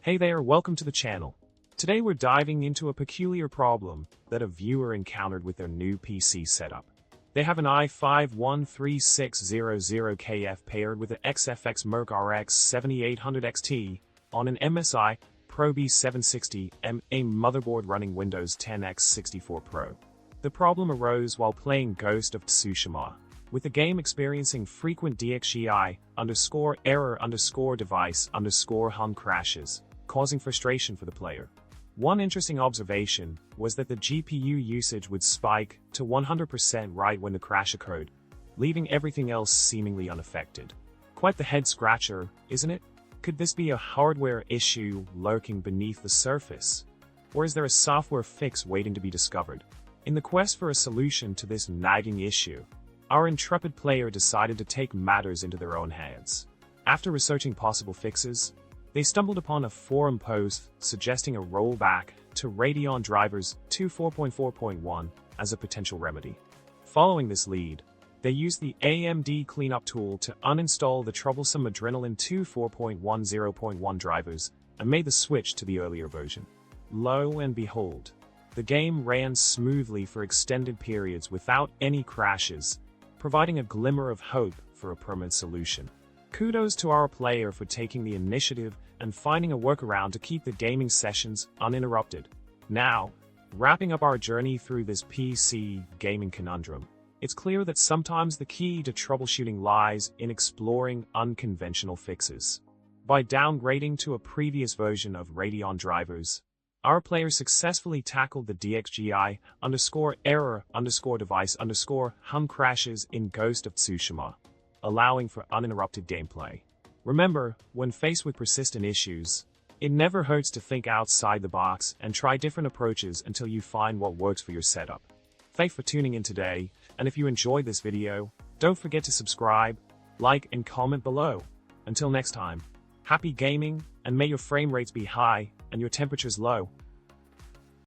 Hey there, welcome to the channel. Today we're diving into a peculiar problem that a viewer encountered with their new PC setup. They have an i5-13600KF paired with an XFX Merc RX 7800 XT on an MSI Pro B760M, a motherboard running Windows 10 x64 Pro. The problem arose while playing Ghost of Tsushima, with the game experiencing frequent DXGI_error_device_hung crashes, causing frustration for the player. One interesting observation was that the GPU usage would spike to 100% right when the crash occurred, leaving everything else seemingly unaffected. Quite the head-scratcher, isn't it? Could this be a hardware issue lurking beneath the surface? Or is there a software fix waiting to be discovered? In the quest for a solution to this nagging issue, our intrepid player decided to take matters into their own hands. After researching possible fixes, they stumbled upon a forum post suggesting a rollback to Radeon drivers 2.4.4.1 as a potential remedy. Following this lead, they used the AMD cleanup tool to uninstall the troublesome Adrenalin 2.4.10.1 drivers and made the switch to the earlier version. Lo and behold, the game ran smoothly for extended periods without any crashes, providing a glimmer of hope for a permanent solution. Kudos to our player for taking the initiative and finding a workaround to keep the gaming sessions uninterrupted. Now, wrapping up our journey through this PC gaming conundrum, it's clear that sometimes the key to troubleshooting lies in exploring unconventional fixes. By downgrading to a previous version of Radeon drivers, our player successfully tackled the DXGI_error_device_hung crashes in Ghost of Tsushima, allowing for uninterrupted gameplay. Remember, when faced with persistent issues, it never hurts to think outside the box and try different approaches until you find what works for your setup. Thanks for tuning in today, and if you enjoyed this video, don't forget to subscribe, like, and comment below. Until next time, happy gaming, and may your frame rates be high and your temperatures low.